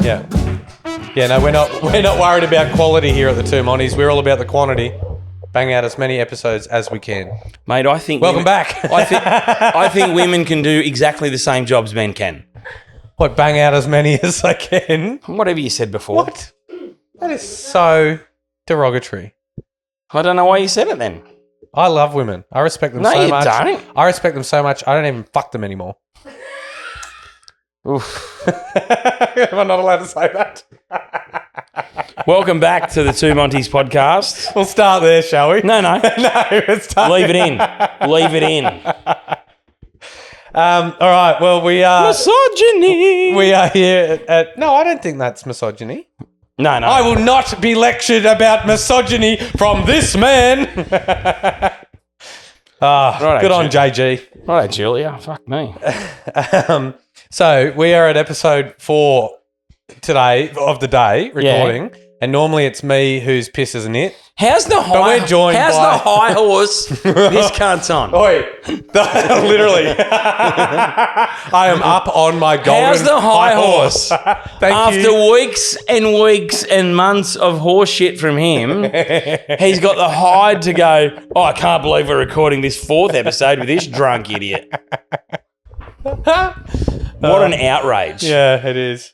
Yeah. Yeah, no, we're not worried about quality here at the Two Montys. We're all about the quantity. Bang out as many episodes as we can. Mate, I think... Welcome back. I think women can do exactly the same jobs men can. What, bang out as many as they can? Whatever you said before. What? That is so derogatory. I don't know why you said it then. I love women. I respect them No, so you much. don't. I respect them so much, I don't even fuck them anymore. Oof. Am I not allowed to say that? Welcome back to the Two Montys Podcast. We'll start there, shall we? No. No, let's start. Leave it in. Leave it in. All right, well, we are... Misogyny. We are here at... No, I don't think that's misogyny. No. I will not be lectured about misogyny from this man. Righto, Good on JG. Right, Julia. Fuck me. So we are at episode 4 today of the day recording, and normally it's me who's piss as a nit. How's the high? we're joined how's by- the high horse? This cunt's on. Oi, literally, I am up on my golden How's the high horse? Thank After you. weeks and months of horse shit from him, he's got the hide to go, oh, I can't believe we're recording this 4th episode with this drunk idiot. What an outrage. Yeah, it is.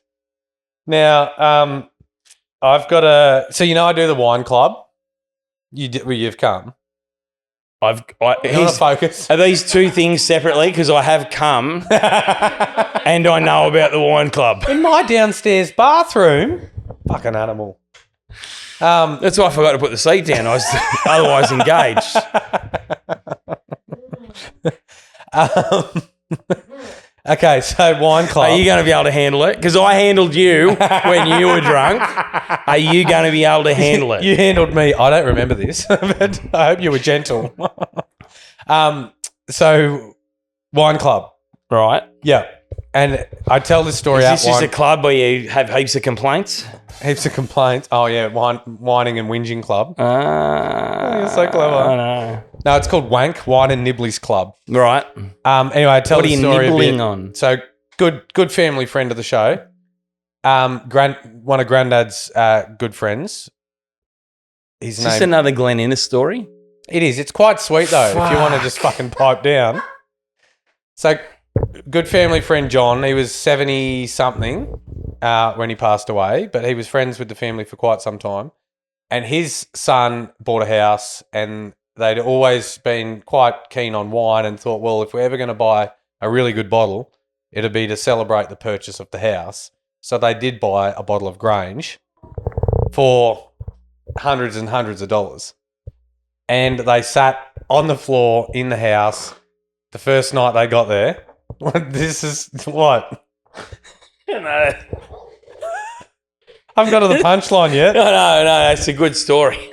Now, I've got a... So, I do the wine club. You've come. You want to focus? Are these two things separately? Because I have come and I know about the wine club. In my downstairs bathroom. Fucking animal. That's why I forgot to put the seat down. I was otherwise engaged. Okay, so wine club. Are you going to be able to handle it? Because I handled you when you were drunk. Are you going to be able to handle it? You handled me. I don't remember this, but I hope you were gentle. So, wine club. Right. Yeah. And I tell this story Is out this just a club where you have heaps of complaints? heaps of complaints. Oh, yeah, whining and whinging club. You're so clever. I know. No, it's called Wank, Wine and Nibblies Club. Right. Anyway, I tell What are the you story nibbling a bit. on? So, good family friend of the show. One of Granddad's good friends. His Is name... this another Glen Innes story? It is. It's quite sweet, though, if you want to just fucking pipe down. So, good family friend John, he was 70-something when he passed away, but he was friends with the family for quite some time. And his son bought a house, and they'd always been quite keen on wine and thought, well, if we're ever going to buy a really good bottle, it'd be to celebrate the purchase of the house. So they did buy a bottle of Grange for hundreds and hundreds of dollars. And they sat on the floor in the house the first night they got there. This is what? No, I haven't got to the punchline yet. no, it's a good story.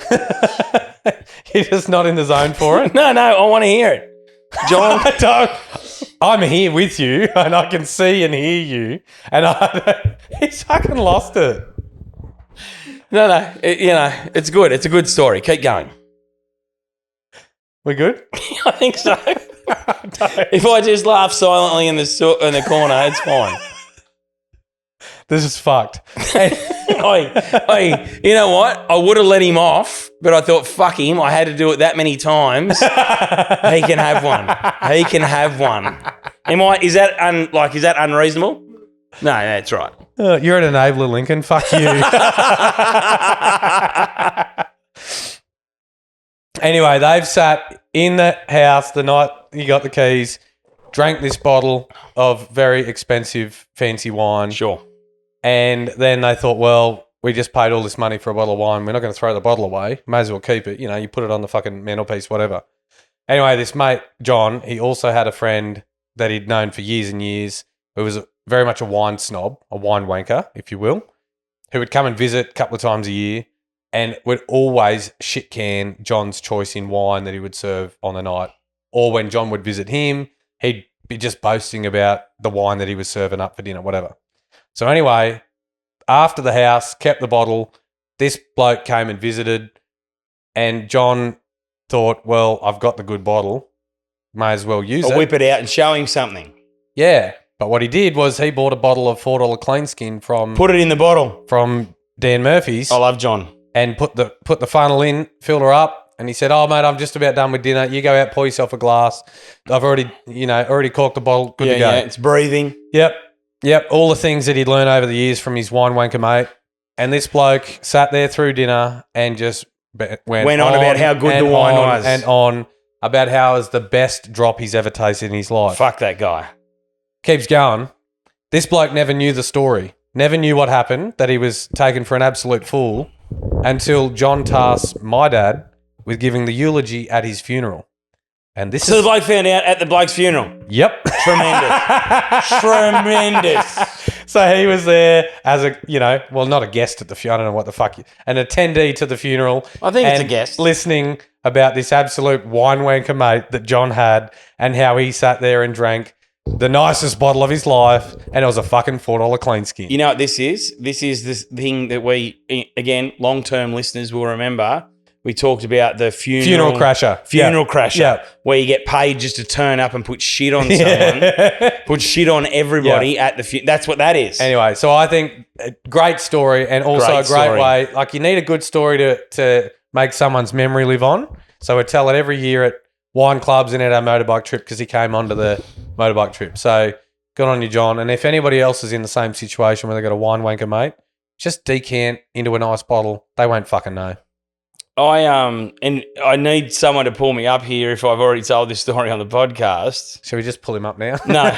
You're just not in the zone for it. No, I want to hear it. John. I'm here with you, and I can see and hear you, and he's fucking lost it. No, it's good. It's a good story. Keep going. We good? I think so. If I just laugh silently in the corner, it's fine. This is fucked. Hey, you know what? I would have let him off, but I thought, fuck him. I had to do it that many times. He can have one. He can have one. Is that unreasonable? No, that's right. You're an enabler, Lincoln. Fuck you. Anyway, they've sat in the house the night you got the keys, drank this bottle of very expensive, fancy wine. Sure. And then they thought, well, we just paid all this money for a bottle of wine. We're not going to throw the bottle away. May as well keep it. You put it on the fucking mantelpiece, whatever. Anyway, this mate, John, he also had a friend that he'd known for years and years who was very much a wine snob, a wine wanker, if you will, who would come and visit a couple of times a year and would always shit can John's choice in wine that he would serve on the night. Or when John would visit him, he'd be just boasting about the wine that he was serving up for dinner, whatever. So anyway, after the house, kept the bottle, this bloke came and visited, and John thought, well, I've got the good bottle, may as well use it. Whip it out and show him something. Yeah. But what he did was he bought a bottle of $4 clean skin from Put it in the bottle. Dan Murphy's I love John. and put the funnel in, filled her up, and he said, "Oh mate, I'm just about done with dinner. You go out, pour yourself a glass. I've already corked the bottle. Good to go." Yeah, it's breathing. Yep. All the things that he'd learned over the years from his wine wanker mate. And this bloke sat there through dinner and just went on about how good the wine was. And on about how it was the best drop he's ever tasted in his life. Fuck that guy. Keeps going. This bloke never knew the story. Never knew what happened, that he was taken for an absolute fool, until John tasked my dad with giving the eulogy at his funeral. And this So the bloke found out at the bloke's funeral. Yep. Tremendous. So he was there as not a guest at the funeral. I don't know what the fuck. An attendee to the funeral. I think it's a and guest. Listening about this absolute wine wanker mate that John had and how he sat there and drank the nicest bottle of his life, and it was a fucking $4 clean skin. You know what this is? This is this thing that we, again, long-term listeners will remember. We talked about the funeral crasher. Funeral crasher. Yeah. Where you get paid just to turn up and put shit on someone. Put shit on everybody at the funeral. That's what that is. Anyway, so I think a great story and also a great way. Like, you need a good story to make someone's memory live on. So we tell it every year at wine clubs and at our motorbike trip because he came onto the motorbike trip. So good on you, John. And if anybody else is in the same situation where they've got a wine wanker mate, just decant into a nice bottle. They won't fucking know. And I need someone to pull me up here if I've already told this story on the podcast. Shall we just pull him up now? No.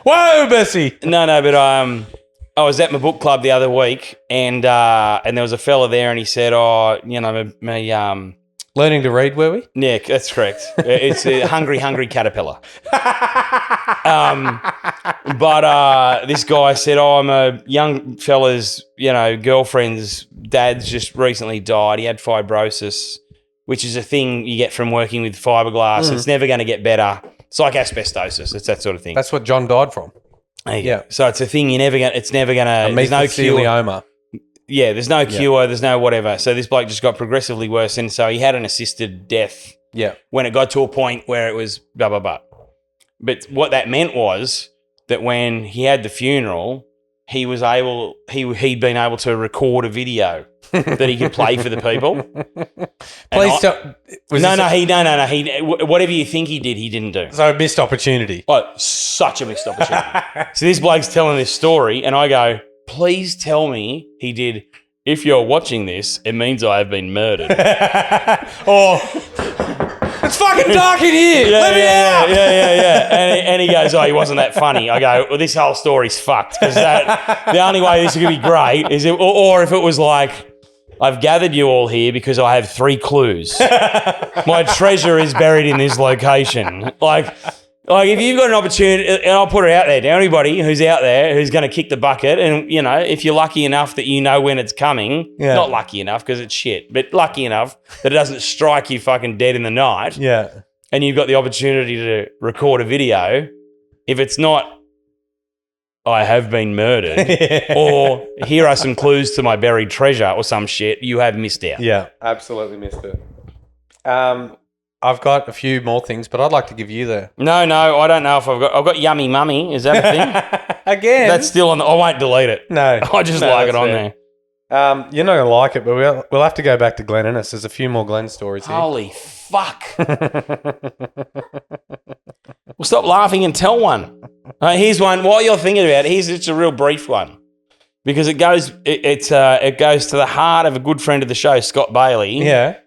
Whoa, Bessie. No, but I was at my book club the other week and there was a fella there and he said, Learning to read, were we? Yeah, that's correct. It's a hungry caterpillar. But this guy said, I'm a young fella's, girlfriend's dad's just recently died. He had fibrosis, which is a thing you get from working with fiberglass. It's never going to get better. It's like asbestosis. It's that sort of thing. That's what John died from. Yeah. So it's a thing it's never going to, there's no cure. Mesothelioma. Yeah, there's no cure, there's no whatever. So this bloke just got progressively worse, and so he had an assisted death. Yeah. When it got to a point where it was blah, blah, blah. But what that meant was that when he had the funeral, he'd been able to record a video that he could play for the people. Please tell. Whatever you think he did, he didn't do. So a missed opportunity. Oh, such a missed opportunity. So this bloke's telling this story, and I go, please tell me he did. If you're watching this, it means I have been murdered. Or it's fucking dark in here. Let me out. Yeah. And he goes, he wasn't that funny. I go, well, this whole story's fucked because the only way this could be great is or if it was like, I've gathered you all here because I have 3 clues. My treasure is buried in this location. Like if you've got an opportunity, and I'll put it out there to anybody who's out there who's going to kick the bucket, and if you're lucky enough that you know when it's coming, not lucky enough because it's shit, but lucky enough that it doesn't strike you fucking dead in the night, and you've got the opportunity to record a video, if it's not, I have been murdered, or here are some clues to my buried treasure or some shit, you have missed out. Yeah, absolutely missed it. I've got a few more things, but I'd like to give you the... No, I don't know if I've got Yummy Mummy. Is that a thing? Again? That's still on I won't delete it. No. I just like it on there. You're not going to like it, but we'll have to go back to Glen Innes. There's a few more Glen stories here. Holy fuck. Well, stop laughing and tell one. Here's one. While you're thinking about it, here's just a real brief one. Because it goes to the heart of a good friend of the show, Scott Bailey. Yeah.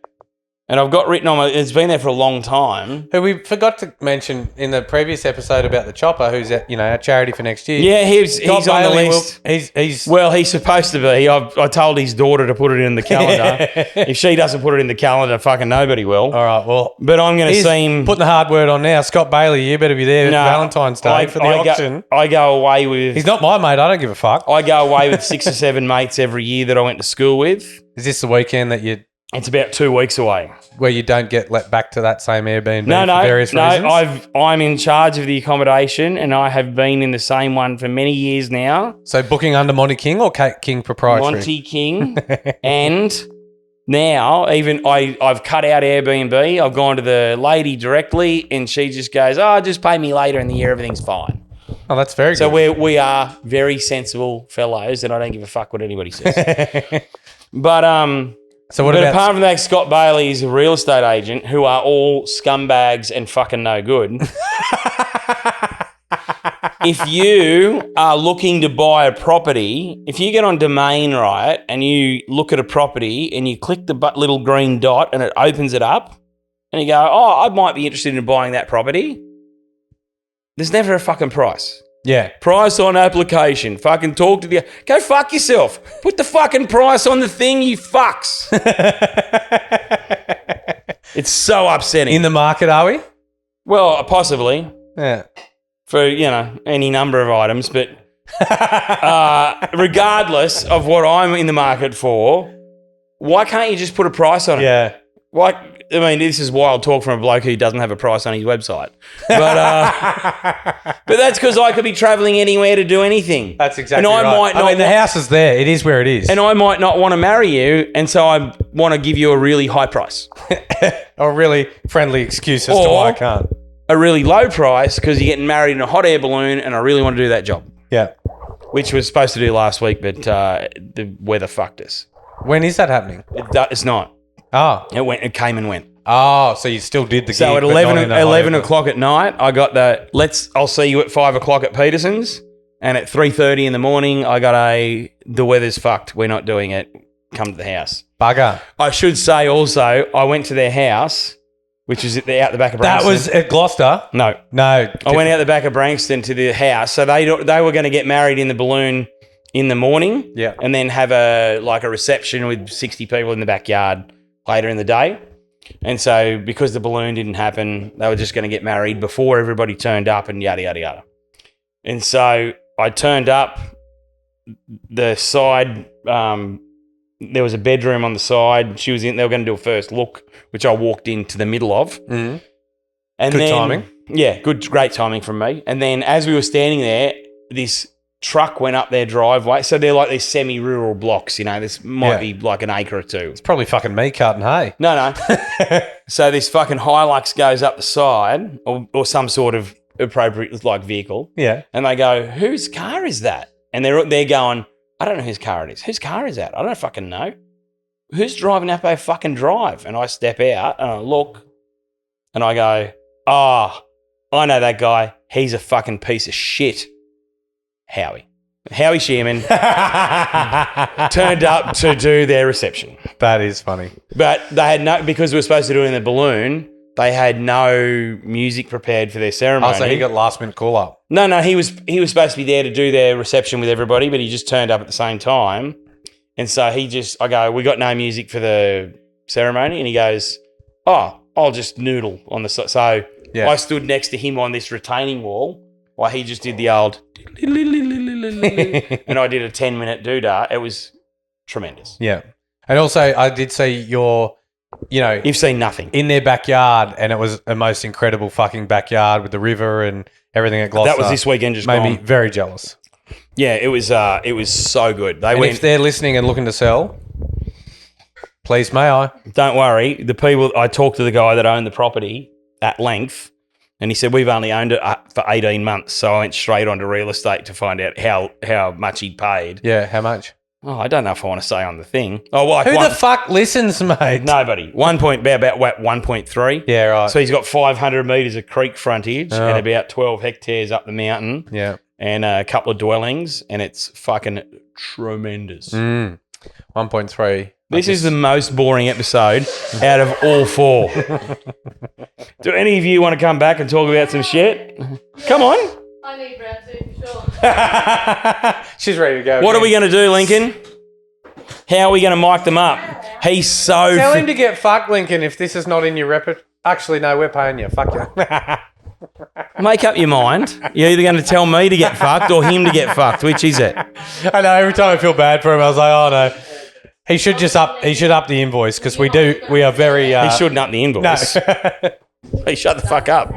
And I've got written on it's been there for a long time. Who we forgot to mention in the previous episode about the chopper, who's at, our charity for next year. Yeah, he's on the list. He's supposed to be. I told his daughter to put it in the calendar. If she doesn't put it in the calendar, fucking nobody will. All right, well. But I'm going to see him. Putting the hard word on now. Scott Bailey, you better be there Valentine's Day for the auction. I go away with... He's not my mate. I don't give a fuck. I go away with 6 or 7 mates every year that I went to school with. Is this the weekend that you... It's about 2 weeks away. Where you don't get let back to that same Airbnb for various reasons? No, I'm in charge of the accommodation and I have been in the same one for many years now. So booking under Monty King or King Proprietary? Monty King. And now even I've cut out Airbnb. I've gone to the lady directly and she just goes, just pay me later in the year. Everything's fine. Oh, that's very So good. we are very sensible fellows, and I don't give a fuck what anybody says. But So what but about... apart from that, Scott Bailey is a real estate agent who are all scumbags and fucking no good. If you are looking to buy a property, if you get on Domain, right, and you look at a property and you click the little green dot and it opens it up and you go, oh, I might be interested in buying that property, there's never a fucking price. Yeah. Price on application. Fucking talk to the... Go fuck yourself. Put the fucking price on the thing, you fucks. It's so upsetting. In the market, are we? Well, possibly. Yeah. For, any number of items. But regardless of what I'm in the market for, why can't you just put a price on it? Yeah. This is wild talk from a bloke who doesn't have a price on his website. But that's because I could be travelling anywhere to do anything. That's exactly and I right. Might not the house is there. It is where it is. And I might not want to marry you, and so I want to give you a really high price. A really friendly excuse as to why I can't. A really low price because you're getting married in a hot air balloon, and I really want to do that job. Yeah. Which was supposed to do last week, but the weather fucked us. When is that happening? It's not. Oh. It came and went. Oh, so you still did the gig. So at but not in a 11 hot air o'clock at night, I got I'll see you at 5 o'clock at Peterson's. And at 3:30 in the morning, I got the weather's fucked. We're not doing it. Come to the house. Bugger. I should say also, I went to their house, which is out the back of Brankston. That was at Gloucester? No. No. I went out the back of Brankston to the house. So they were going to get married in the balloon in the morning. Yeah. And then have a reception with 60 people in the backyard later in the day. And so because the balloon didn't happen, they were just going to get married before everybody turned up and yada, yada, yada. And so I turned up the side. There was a bedroom on the side. She was in. They were going to do a first look, which I walked into the middle of. Mm-hmm. And good timing. Yeah, great timing from me. And then as we were standing there, this truck went up their driveway. So they're like these semi-rural blocks, this might be like an acre or two. It's probably fucking me cutting hay. No. So this fucking Hilux goes up the side or some sort of appropriate vehicle. Yeah. And they go, whose car is that? And they're going, I don't know whose car it is. Whose car is that? I don't fucking know. Who's driving up a fucking drive? And I step out and I look and I go, I know that guy. He's a fucking piece of shit. Howie Shearman turned up to do their reception. That is funny. But they had because we were supposed to do it in the balloon, they had no music prepared for their ceremony. Oh, so he got last minute call up. No, he was supposed to be there to do their reception with everybody, but he just turned up at the same time. And so I go, we got no music for the ceremony. And he goes, I'll just noodle on the side. So I stood next to him on this retaining wall while he just did the old and I did a 10-minute doodah. It was tremendous. Yeah. And also I did see you've seen nothing in their backyard, and it was a most incredible fucking backyard with the river and everything at Gloucester. That was this weekend just made me gone. very jealous. Yeah, it was so good. If they're listening and looking to sell, please may I? Don't worry. The people, I talked to the guy that owned the property at length, and he said, we've only owned it for 18 months. So I went straight onto real estate to find out how much he'd paid. Yeah, how much? Oh, I don't know if I want to say on the thing. Oh, well, who the fuck listens, mate? Nobody. About 1.3. Yeah, right. So he's got 500 metres of creek frontage and about 12 hectares up the mountain. Yeah. And a couple of dwellings, and it's fucking tremendous. 1.3. This is the most boring episode out of all four. Do any of you want to come back and talk about some shit? Come on. I need round 2 for sure. She's ready to go. What are we going to do, Lincoln? How are we going to mic them up? He's so... Tell him to get fucked, Lincoln, if this is not in your repertoire. Actually, no, we're paying you. Fuck you. Make up your mind. You're either going to tell me to get fucked or him to get fucked. Which is it? I know, every time I feel bad for him, I was like, oh, no. He should up the invoice because we are very... He shouldn't up the invoice. No. Hey, shut the fuck up.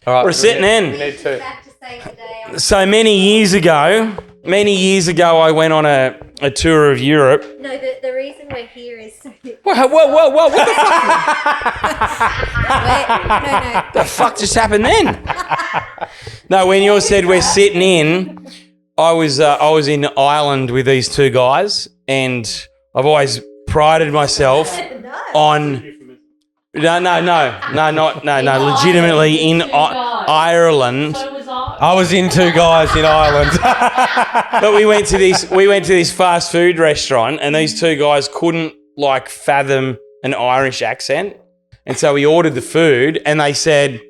All right, We're sitting in. We need to. Back to say today. So many years ago, Many years ago, I went on a tour of Europe. No, the reason we're here is so Whoa, what the fuck? no. The fuck just happened then? No, when you said we're sitting in, I was in Ireland with these two guys, and I've always prided myself on. No. Legitimately in Ireland. I was in Two Guys in Ireland. But we went to this fast food restaurant, and these two guys couldn't fathom an Irish accent, and so we ordered the food, and they said,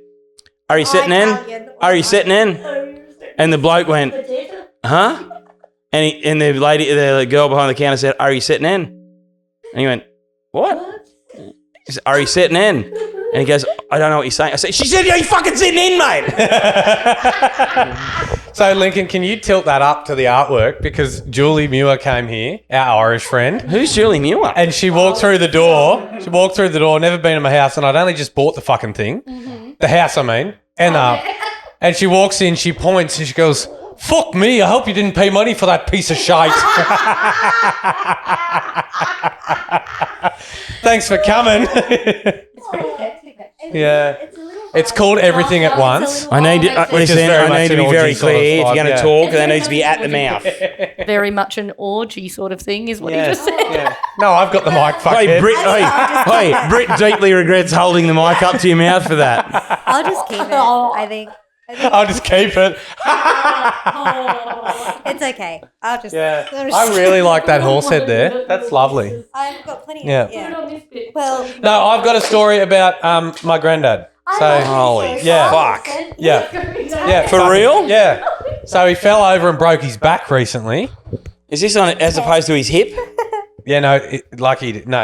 "Are you sitting in? Are you sitting in?" And the bloke went, "Huh?" And the girl behind the counter said, "Are you sitting in?" And he went, "What?" He said, "Are you sitting in?" And he goes, "I don't know what you're saying." I said, "She said, are you fucking sitting in, mate?" So, Lincoln, can you tilt that up to the artwork? Because Julie Muir came here, our Irish friend. Who's Julie Muir? And she walked through the door. Never been in my house, and I'd only just bought the fucking thing. Mm-hmm. The house, I mean. And she walks in, she points, and she goes, "Fuck me, I hope you didn't pay money for that piece of shite." Thanks for coming. Yeah. It's called Everything at Once. I need to be very clear. If you're going to talk, that needs to be at the mouth. Very much an orgy sort of thing is what he just said. Yeah. No, I've got the mic. Hey, Britt deeply regrets holding the mic up to your mouth for that. I'll just keep it. I think I'll just keep it. it's okay. I'll just. Yeah. I really like that horse head there. That's lovely. I've got plenty. Yeah. Well. No, I've got a story about my granddad. So holy fuck. Yeah. Yeah. For real? Yeah. So he fell over and broke his back recently. Is this on as opposed to his hip? Yeah, no,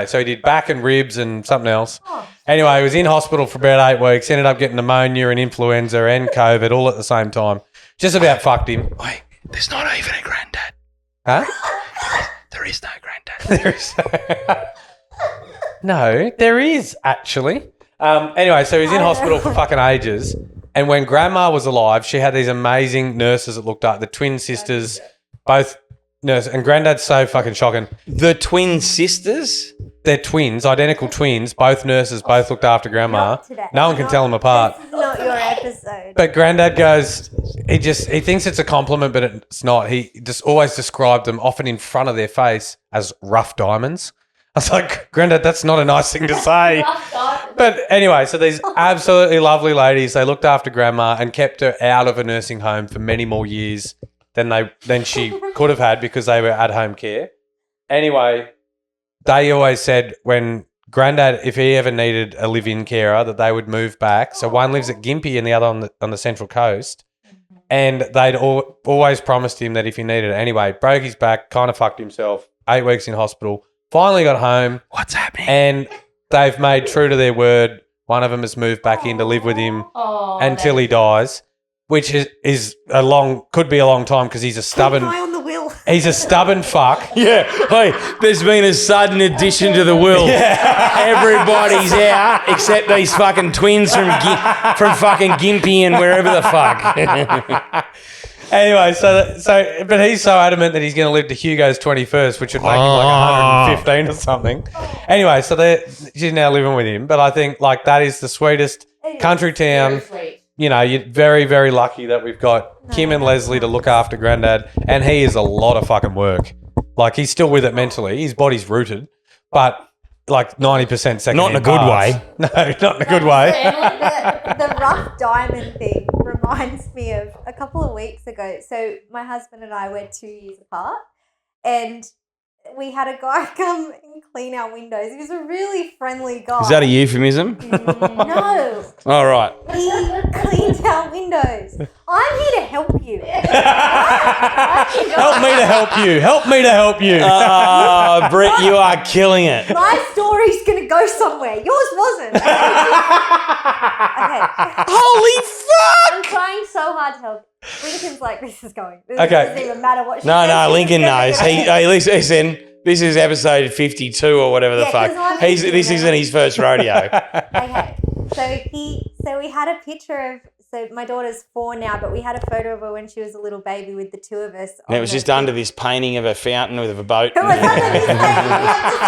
so he did back and ribs and something else. Anyway, he was in hospital for about 8 weeks, ended up getting pneumonia and influenza and COVID all at the same time. Just about fucked him. Wait, there's not even a granddad. Huh? There is no granddad. There is. No, there is actually. Anyway, so he was in hospital for fucking ages. And when Grandma was alive, she had these amazing nurses that looked up, the twin sisters, both nurses. And Granddad's so fucking shocking. The twin sisters? They're twins, identical twins, both nurses, both looked after Grandma. No one can tell them apart. This is not your episode. But Granddad goes, he thinks it's a compliment, but it's not. He just always described them, often in front of their face, as rough diamonds. I was like, Granddad, that's not a nice thing to say. But anyway, so these absolutely lovely ladies, they looked after Grandma and kept her out of a nursing home for many more years than she could have had because they were at-home care. Anyway, they always said when Granddad, if he ever needed a live-in carer, that they would move back. So one lives at Gympie and the other on the Central Coast. And they'd always promised him that if he needed it. Anyway, broke his back, kind of fucked himself, 8 weeks in hospital, finally got home. What's happening? And they've made true to their word. One of them has moved back in to live with him until he dies, which could be a long time because he's a stubborn. Keep an eye on the will. He's a stubborn fuck. Yeah. Hey, there's been a sudden addition to the will. Yeah. Everybody's out except these fucking twins from fucking Gympie and wherever the fuck. Anyway, but he's so adamant that he's going to live to Hugo's 21st, which would make him like 115 or something. Anyway, so she's now living with him. But I think that is the sweetest country town. You know, you're very, very lucky that we've got Kim and Leslie to look after Granddad, and he is a lot of fucking work. He's still with it mentally. His body's rooted, but 90% second. Not in a good way. No, not in a good way. The rough diamond thing reminds me of a couple of weeks ago. So my husband and I were 2 years apart, and we had a guy come and clean our windows. He was a really friendly guy. Is that a euphemism? No. All right. He cleaned our windows. I'm here to help you. Help me to help you. Help me to help you. Oh, Britt, you are killing it. My story's going to go somewhere. Yours wasn't. Okay. Holy fuck! I'm trying so hard to help. Lincoln's like, this is going. This Okay. doesn't even matter what she No, says. Lincoln knows. Hey, listen, this is episode 52 or whatever the Yeah, fuck. 'cause I'm This thinking isn't his first rodeo. Okay. So we had a picture of, So my daughter's 4 now, but we had a photo of her when she was a little baby with the 2 of us. And it was just under this painting of a fountain with a boat. It was under this painting. We have the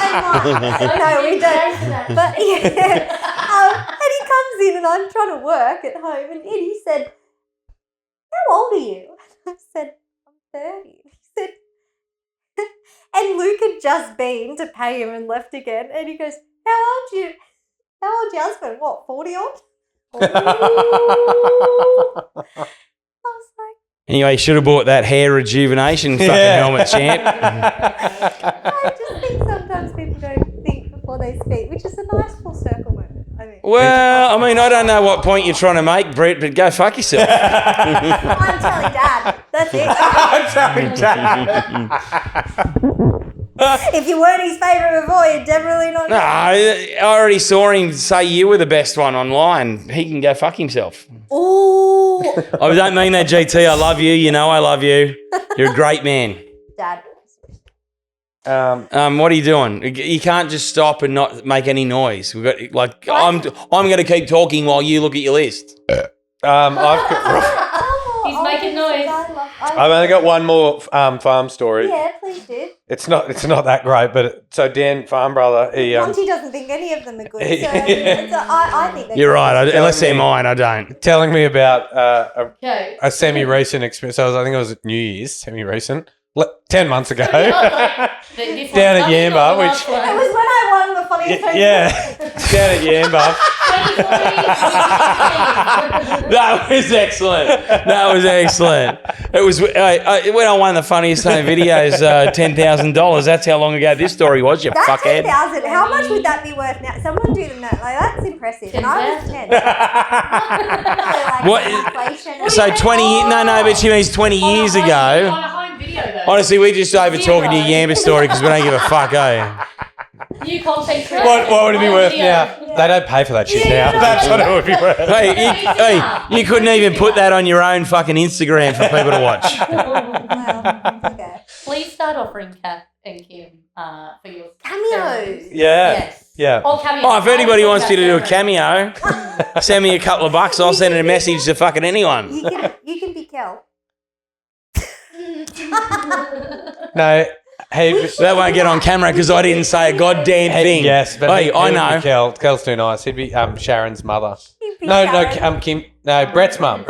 same one. No, we don't. But and he comes in and I'm trying to work at home and he said, "How old are you?" I said, "I'm 30. He said, and Luke had just been to pay him and left again. And he goes, How old's your husband? What, 40 odd? I was like, Anyway, you should have bought that hair rejuvenation fucking helmet, champ. I just think sometimes people don't think before they speak, which is a nice full circle moment, I think. Well, I mean, I don't know what point you're trying to make, Brett, but go fuck yourself. I'm telling Dad. That's it. I'm telling Dad. If you weren't his favourite before, you're definitely not. No, I already saw him say you were the best one online. He can go fuck himself. Ooh. I don't mean that, GT. I love you. You know I love you. You're a great man. Dad. What are you doing? You can't just stop and not make any noise. We've got I'm going to keep talking while you look at your list. He's making noise. I've only got one more farm story. Yeah, please do. It's not that great, but so Dan, farm brother, he Monty doesn't think any of them are good. So I think they're You're good. right. Unless they're mine, I don't. telling me about Okay. a semi-recent experience. So I think it was at New Year's, semi-recent, 10 months ago. Down Down at Yamba, which- It was when I won the funniest home Yeah, down at Yamba. That was excellent. It was when I won the funniest home videos, $10,000. That's how long ago this story was, you That's fuckhead. 10,000. How much would that be worth now? Someone do the math. Like, that's impressive. And I was 10. What? Inflation. So 20 years, no, but she means 20 years On ago. a home video, though. Honestly, we just over talking to your Yamba story because we don't give a fuck, eh? New content creator. What would it be Home worth video. now? They don't pay for that shit Yeah, now. That's what it would be worth. Hey, you couldn't even put that on your own fucking Instagram for people to watch. Well, okay. Please start offering Kath and Kim for your Cameos. Yeah. Yes. Yeah. Or cameos. Oh, if anybody wants you to do a cameo, send me a couple of bucks. I'll send a message to fucking anyone. You can be Kel. No. Hey, That won't get on camera because I didn't say a goddamn thing. yes, but hey, I know. Kel's too nice. He'd be Sharon's mother. You'd be No, Sharon. Kim. No, Brett's mum.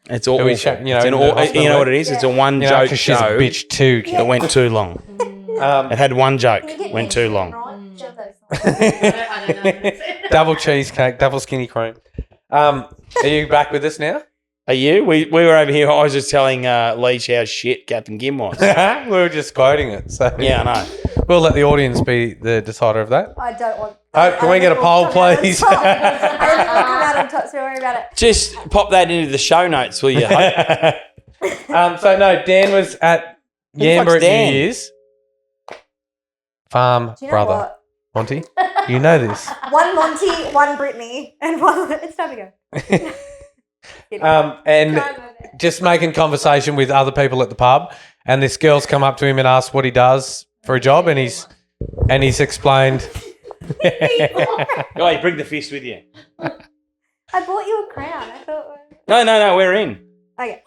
It's all. Who is Awful. Sharon, you know, It's in an the all, hospital, you know what it is? It's a one You know, joke 'cause she's a show bitch too. Yeah. that went too long. It had one joke, Can you get went me too a long. right? Shove those I don't know. Double cheesecake, double skinny cream. Are you back with us now? Are you? We were over here. I was just telling Leach how shit Captain Gim was. We were just quoting it. So Yeah, I know. we'll let the audience be the decider of that. I don't want. Oh, can we get a poll, please? I don't think we'll come out on top, so don't worry about it. Just pop that into the show notes, will you? Hope? So no, Dan was at the Yamba fuck's at Dan? New Year's. Farm Do you know brother. what? Monty, you know this. One Monty, one Brittany, and one. It's time to go. And just making conversation with other people at the pub, and this girl's come up to him and asked what he does for a job, and he's explained. Oh, you bring the fist with you. I bought you a crown. I thought. No, we're in. Okay.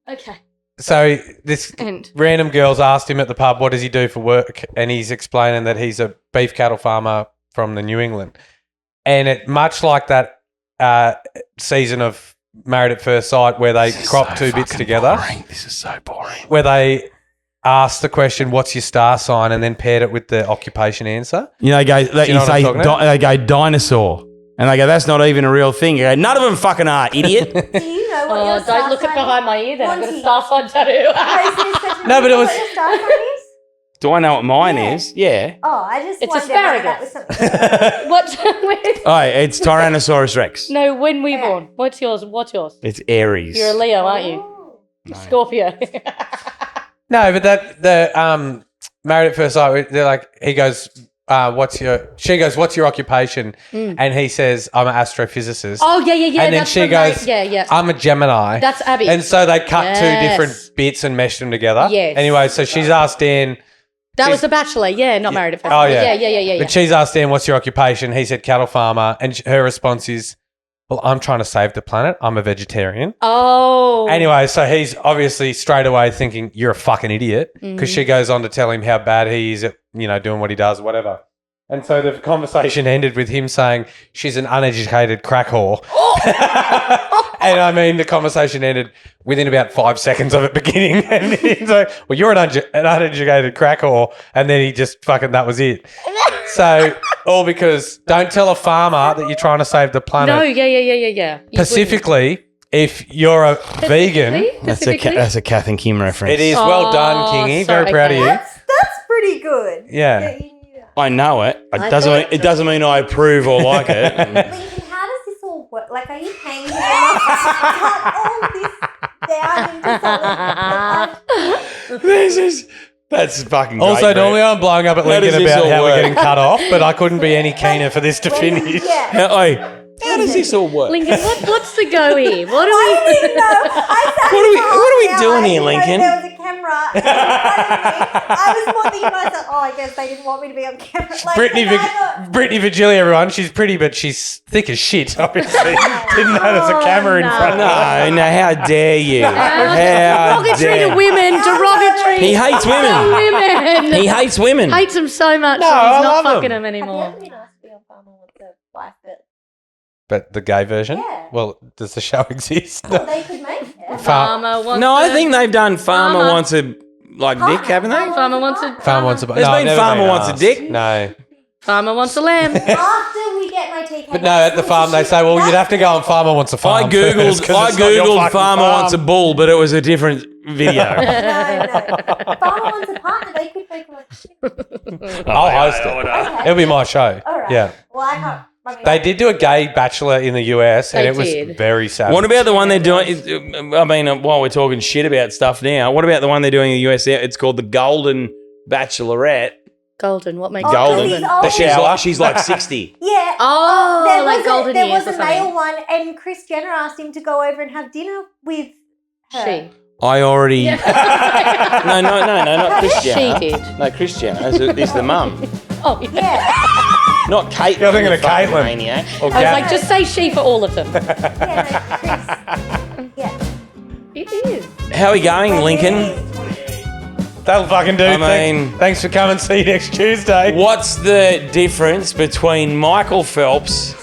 Okay. So this And random girl's asked him at the pub, what does he do for work? And he's explaining that he's a beef cattle farmer from the New England. And it much like that season of Married at First Sight where they crop two bits together, This is so boring. where they asked the question, what's your star sign? And then paired it with the occupation answer. You know, you know what I'm talking about? they go dinosaur. And they go, that's not even a real thing. You go, none of them fucking are, idiot. Do you know what your star don't look at sign behind is? my ear then. I've got a Monty. star sign tattoo. No, but it was- What your star sign is? Do I know what mine Yeah. is? Yeah. Oh, I just It's wondered whether that was asparagus. something. What? Oh, it's Tyrannosaurus Rex. No, when we Yeah. born. What's yours? What's yours? It's Aries. You're a Leo, aren't you? Oh. Scorpio. No, but the Married at First Sight, they're like, he goes, she goes, what's your occupation? And he says, I'm an astrophysicist. Oh yeah. And then that's she from goes, yeah. I'm a Gemini. That's Abby. And so they cut two Yes. different bits and meshed them together. Yes. Anyway, so she's asked Dan, That was The Bachelor. Yeah, not Married at First. Oh, yeah. Yeah. but she's asked Dan, what's your occupation? He said cattle farmer. And her response is, well, I'm trying to save the planet. I'm a vegetarian. Oh. Anyway, so he's obviously straight away thinking you're a fucking idiot because she goes on to tell him how bad he is at, doing what he does, whatever. And so the conversation ended with him saying she's an uneducated crack whore. And I mean, the conversation ended within about 5 seconds of it beginning. And he's like, well, you're an uneducated crack whore. And then he just that was it. So, all because don't tell a farmer that you're trying to save the planet. No, yeah. You Specifically, if you're a vegan. That's a Kath and Kim reference. It is. Well done, Kingy. Very proud of you. That's pretty good. Yeah. I know it. It doesn't mean I approve or like it. Lincoln, how does this all work? Like, are you paying him enough to cut all this down into something? That's fucking great. Also, normally I'm blowing up at How does Lincoln this about all how work? we're getting cut off, but I couldn't be any keener for this to finish. Yeah. How does this all work? Lincoln, what's the go here? What I are we? didn't know. I sat What are we- for what are we half an doing hour. here, I didn't know Lincoln? There was a camera in front of me. I was more thinking to myself, I guess they didn't want me to be on camera. Like, Brittany Virgilia, everyone. She's pretty, but she's thick as shit, obviously. Didn't know there's a camera in front of her. No, how dare you? How Derogatory to dare women. Derogatory. He hates to women. women. He hates women. Hates them so much No, that I he's not love them. fucking them Have you anymore. ever been asked to be on Farmer with the wife that But the gay version? Yeah. Well, does the show exist? they could make it? Farmer wants No, I a- think they've done Farmer Farmer. Wants a dick, haven't they? Farmer wants a Farmer wants a. There's been never Farmer Wants a asked. Dick. No. Farmer wants a lamb. After we get my TK. But no, at the farm they say, well, you'd have to go on Farmer Wants a Farm. I googled Farmer Wants a Bull, but it was a different video. No. Farmer wants a partner. They could make one. I'll host it. It'll be my show. All right. Yeah. Well, I can't. I mean, They did do a gay bachelor in the US, and They it was did. very sad. What about the one they're doing? I mean, while we're talking shit about stuff now, what about the one they're doing in the US? It's called the Golden Bachelorette. Golden. What makes Oh, it Golden. he's old. The shower. She's like 60. Yeah. Oh, there like was golden there years was or a male something. one, and Kris Jenner asked him to go over and have dinner with her. She. I already. No, not Kris She Jenner. did. No, Kris Jenner is the mum. Oh, yeah. Yeah. Not Kate. You're thinking of fucking Caitlyn. maniac. Or I was Gab- like, just say she for all of them. Yeah, no, Kris. Yeah. It is. How are we going, Lincoln? That'll fucking do. I mean- Thanks for coming. See you next Tuesday. What's the difference between Michael Phelps